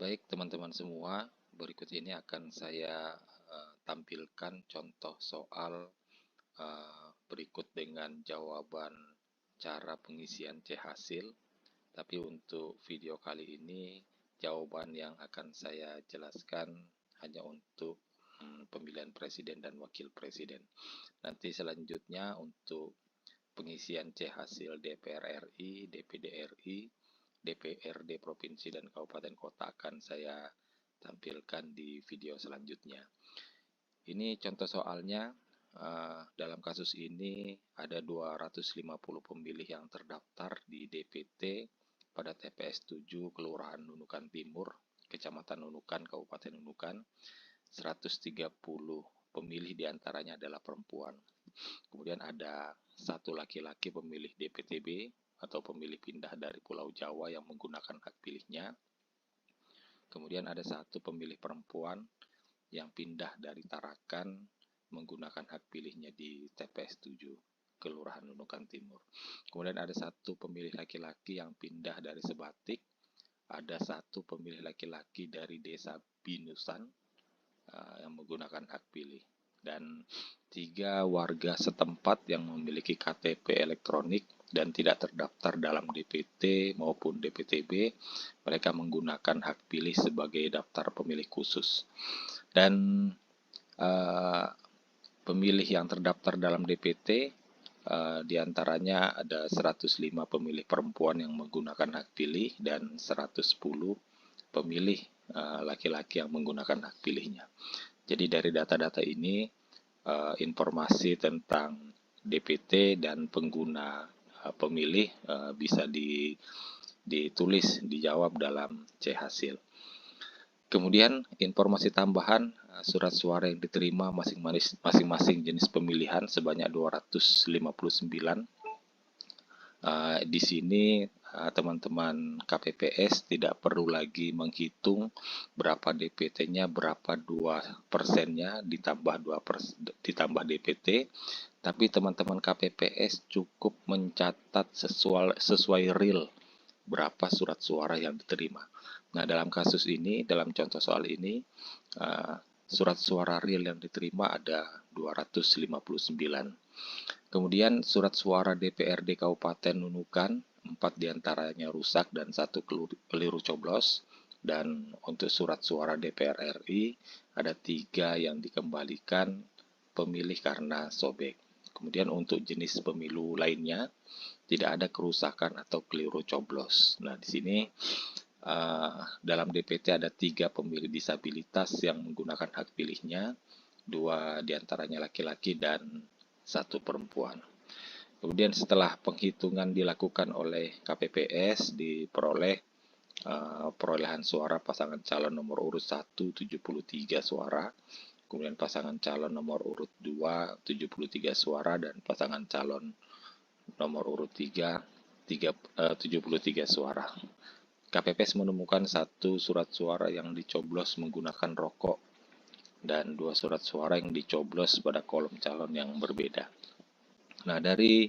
Baik, teman-teman semua, berikut ini akan saya tampilkan contoh soal berikut dengan jawaban cara pengisian C hasil. Tapi untuk video kali ini, jawaban yang akan saya jelaskan hanya untuk pemilihan presiden dan wakil presiden. Nanti selanjutnya untuk pengisian C hasil DPR RI, DPD RI, DPRD Provinsi dan Kabupaten Kota akan saya tampilkan di video selanjutnya. Ini contoh soalnya. Dalam kasus ini ada 250 pemilih yang terdaftar di DPT pada TPS 7 Kelurahan Nunukan Timur, Kecamatan Nunukan, Kabupaten Nunukan. 130 pemilih diantaranya adalah perempuan. Kemudian ada satu laki-laki pemilih DPTB atau pemilih pindah dari Pulau Jawa yang menggunakan hak pilihnya. Kemudian ada satu pemilih perempuan yang pindah dari Tarakan menggunakan hak pilihnya di TPS 7 Kelurahan Nunukan Timur. Kemudian ada satu pemilih laki-laki yang pindah dari Sebatik. Ada satu pemilih laki-laki dari Desa Binusan yang menggunakan hak pilih. Dan 3 warga setempat yang memiliki KTP elektronik dan tidak terdaftar dalam DPT maupun DPTB, mereka menggunakan hak pilih sebagai daftar pemilih khusus. Dan pemilih yang terdaftar dalam DPT diantaranya ada 105 pemilih perempuan yang menggunakan hak pilih dan 110 pemilih laki-laki yang menggunakan hak pilihnya. Jadi dari data-data ini informasi tentang DPT dan pengguna pemilih bisa ditulis, dijawab dalam C hasil. Kemudian informasi tambahan, surat suara yang diterima masing-masing jenis pemilihan sebanyak 259. Di sini teman-teman KPPS tidak perlu lagi menghitung berapa DPT-nya, berapa 2%-nya ditambah DPT, tapi teman-teman KPPS cukup mencatat sesuai real berapa surat suara yang diterima. Nah, dalam kasus ini, dalam contoh soal ini, surat suara real yang diterima ada 259. Kemudian surat suara DPRD Kabupaten Nunukan, 4 diantaranya rusak dan 1 keliru coblos. Dan untuk surat suara DPR RI, ada 3 yang dikembalikan pemilih karena sobek. Kemudian untuk jenis pemilu lainnya, tidak ada kerusakan atau keliru coblos. Nah, di sini dalam DPT ada 3 pemilih disabilitas yang menggunakan hak pilihnya, 2 diantaranya laki-laki dan 1 perempuan. Kemudian setelah penghitungan dilakukan oleh KPPS, diperoleh perolehan suara pasangan calon nomor urut 1 73 suara, kemudian pasangan calon nomor urut 2 73 suara, dan pasangan calon nomor urut 3 73 suara. KPPS menemukan 1 surat suara yang dicoblos menggunakan rokok dan 2 surat suara yang dicoblos pada kolom calon yang berbeda. Nah, dari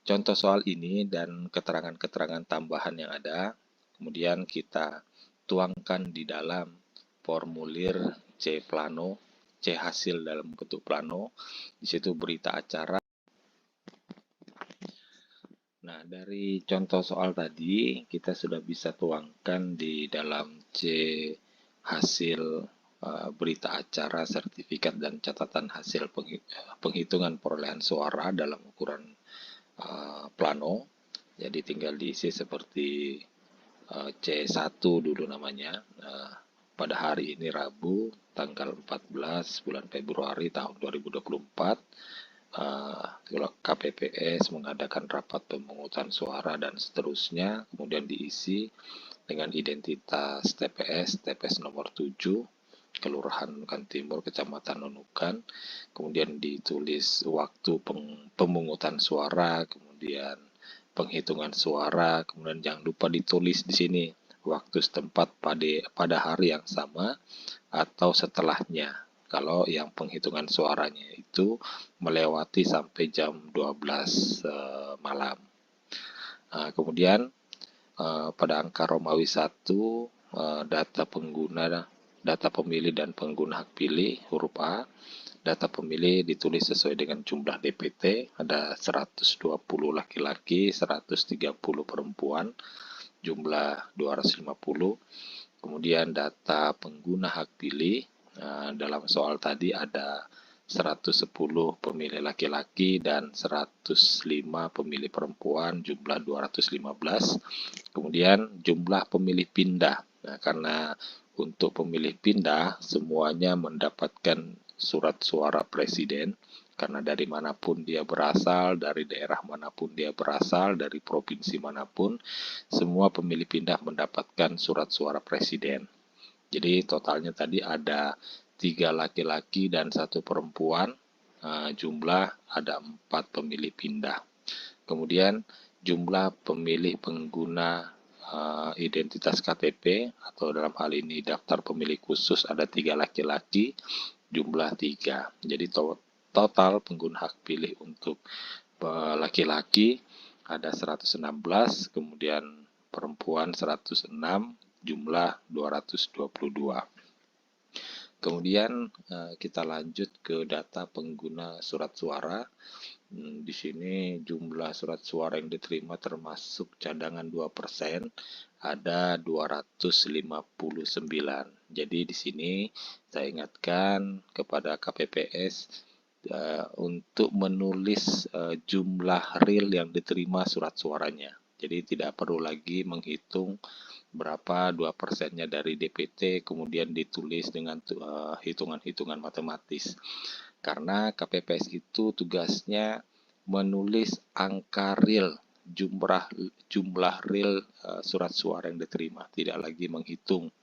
contoh soal ini dan keterangan-keterangan tambahan yang ada, kemudian kita tuangkan di dalam formulir C plano, C hasil dalam bentuk plano. Di situ berita acara. Nah, dari contoh soal tadi, kita sudah bisa tuangkan di dalam C hasil berita acara, sertifikat, dan catatan hasil penghitungan perolehan suara dalam ukuran plano. Jadi tinggal diisi seperti C1 dulu namanya. Pada hari ini Rabu, tanggal 14 bulan Februari tahun 2024, KPPS mengadakan rapat pemungutan suara dan seterusnya, kemudian diisi dengan identitas TPS nomor 7, Kelurahan Nunukan Timur, Kecamatan Nunukan, kemudian ditulis waktu pemungutan suara, kemudian penghitungan suara, kemudian jangan lupa ditulis di sini waktu setempat pada hari yang sama atau setelahnya. Kalau yang penghitungan suaranya itu melewati sampai jam 12 malam. Kemudian pada angka Romawi 1 data pengguna, data pemilih dan pengguna hak pilih huruf A. Data pemilih ditulis sesuai dengan jumlah DPT, ada 120 laki-laki, 130 perempuan, jumlah 250. Kemudian data pengguna hak pilih, dalam soal tadi ada 110 pemilih laki-laki dan 105 pemilih perempuan, jumlah 215. Kemudian jumlah pemilih pindah. Nah, karena untuk pemilih pindah semuanya mendapatkan surat suara presiden, karena dari manapun dia berasal, dari daerah manapun dia berasal, dari provinsi manapun, semua pemilih pindah mendapatkan surat suara presiden. Jadi totalnya tadi ada 3 laki-laki dan 1 perempuan, jumlah ada 4 pemilih pindah. Kemudian jumlah pemilih pengguna identitas KTP atau dalam hal ini daftar pemilih khusus ada 3 laki-laki, jumlah 3. Jadi total pengguna hak pilih untuk laki-laki ada 116, kemudian perempuan 106, jumlah 222. Kemudian kita lanjut ke data pengguna surat suara. Di sini jumlah surat suara yang diterima termasuk cadangan 2%, ada 259. Jadi di sini saya ingatkan kepada KPPS untuk menulis jumlah real yang diterima surat suaranya. Jadi tidak perlu lagi menghitung berapa 2%-nya dari DPT kemudian ditulis dengan hitungan-hitungan matematis. Karena KPPS itu tugasnya menulis angka real, jumlah real surat suara yang diterima, tidak lagi menghitung.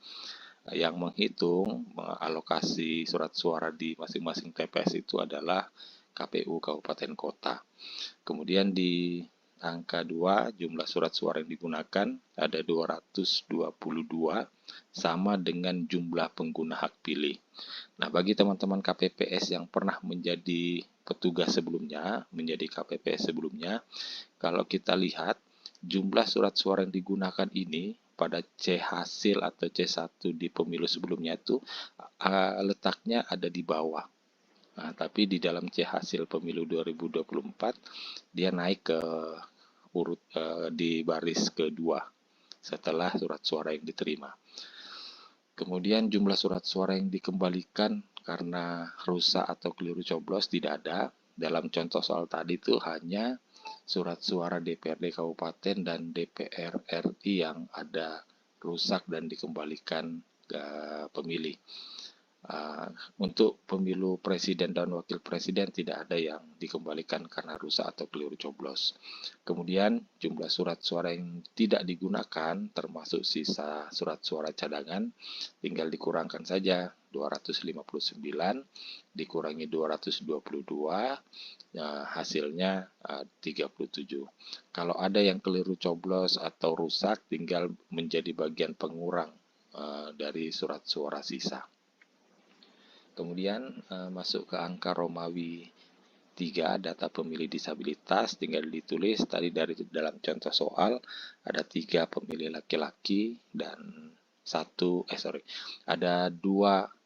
Yang menghitung alokasi surat suara di masing-masing TPS itu adalah KPU Kabupaten Kota. Kemudian di angka 2, jumlah surat suara yang digunakan ada 222, sama dengan jumlah pengguna hak pilih. Nah, bagi teman-teman KPPS yang pernah menjadi petugas sebelumnya, menjadi KPPS sebelumnya, kalau kita lihat jumlah surat suara yang digunakan ini pada C hasil atau C1 di pemilu sebelumnya itu letaknya ada di bawah. Nah, tapi di dalam C hasil pemilu 2024 dia naik ke urut di baris kedua setelah surat suara yang diterima. Kemudian jumlah surat suara yang dikembalikan karena rusak atau keliru coblos tidak ada. Dalam contoh soal tadi itu hanya surat suara DPRD Kabupaten dan DPR RI yang ada rusak dan dikembalikan ke pemilih. Untuk pemilu presiden dan wakil presiden tidak ada yang dikembalikan karena rusak atau keliru coblos. Kemudian jumlah surat suara yang tidak digunakan termasuk sisa surat suara cadangan tinggal dikurangkan saja 259 dikurangi 222 hasilnya 37. Kalau ada yang keliru coblos atau rusak tinggal menjadi bagian pengurang dari surat suara sisa. Kemudian masuk ke angka Romawi 3, data pemilih disabilitas, tinggal ditulis tadi dari dalam contoh soal ada 3 pemilih laki-laki dan ada 2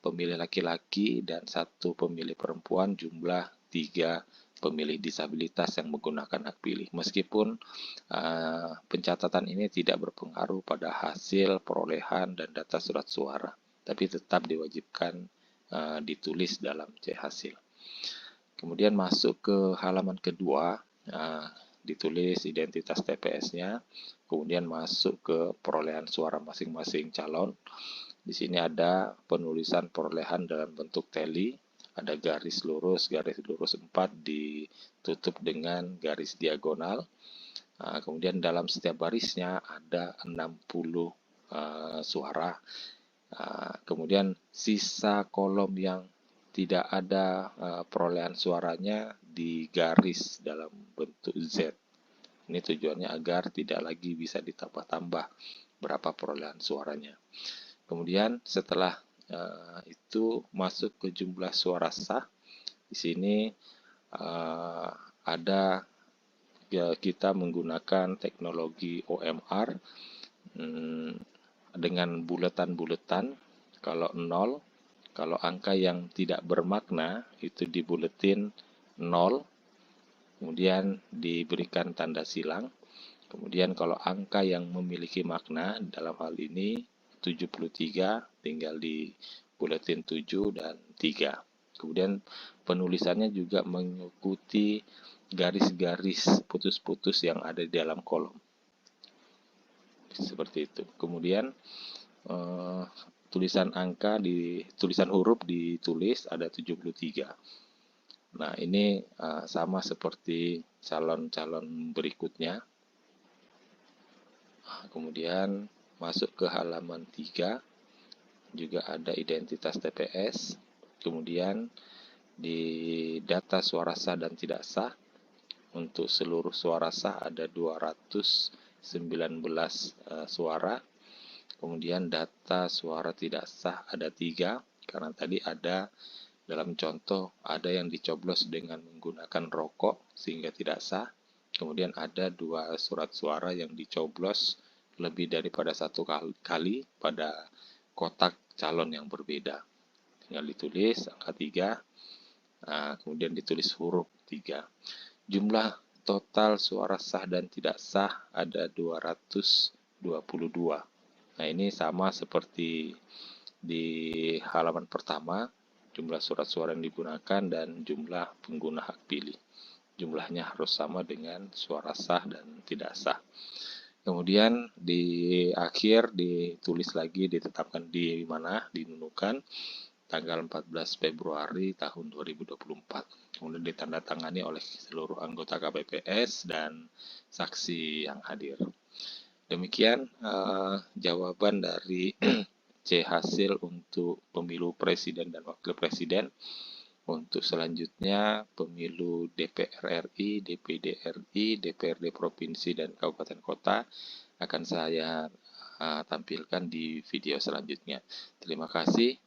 pemilih laki-laki dan 1 pemilih perempuan, jumlah 3 pemilih disabilitas yang menggunakan hak pilih. Meskipun pencatatan ini tidak berpengaruh pada hasil perolehan dan data surat suara, tapi tetap diwajibkan ditulis dalam C hasil. Kemudian masuk ke halaman kedua, ditulis identitas TPS-nya, kemudian masuk ke perolehan suara masing-masing calon. Di sini ada penulisan perolehan dalam bentuk teli, ada garis lurus 4 ditutup dengan garis diagonal. Kemudian dalam setiap barisnya ada 60 suara. Kemudian sisa kolom yang tidak ada perolehan suaranya di garis dalam bentuk Z. Ini tujuannya agar tidak lagi bisa ditambah-tambah berapa perolehan suaranya. Kemudian setelah itu masuk ke jumlah suara sah. Di sini ada kita menggunakan teknologi OMR. dengan buletan-buletan. Kalau 0, kalau angka yang tidak bermakna itu dibuletin 0, kemudian diberikan tanda silang. Kemudian kalau angka yang memiliki makna, dalam hal ini 73, tinggal di buletin 7 dan 3. Kemudian penulisannya juga mengikuti garis-garis putus-putus yang ada di dalam kolom. Seperti itu. Kemudian tulisan huruf ditulis ada 73. Nah, ini sama seperti calon-calon berikutnya. Kemudian masuk ke halaman 3, juga ada identitas TPS. Kemudian di data suara sah dan tidak sah, untuk seluruh suara sah ada 219 suara. Kemudian data suara tidak sah ada 3, karena tadi ada dalam contoh ada yang dicoblos dengan menggunakan rokok sehingga tidak sah. Kemudian ada 2 surat suara yang dicoblos lebih daripada 1 kali pada kotak calon yang berbeda. Tinggal ditulis angka 3, kemudian ditulis huruf 3. Jumlah total suara sah dan tidak sah ada 222. Nah, ini sama seperti di halaman pertama, jumlah surat suara yang digunakan dan jumlah pengguna hak pilih. Jumlahnya harus sama dengan suara sah dan tidak sah. Kemudian di akhir ditulis lagi, ditetapkan di mana, dinunukan tanggal 14 Februari tahun 2024. Kemudian ditandatangani oleh seluruh anggota KPPS dan saksi yang hadir. Demikian jawaban dari C hasil untuk pemilu presiden dan wakil presiden. Untuk selanjutnya pemilu DPR RI, DPD RI, DPRD provinsi dan kabupaten kota akan saya tampilkan di video selanjutnya. Terima kasih.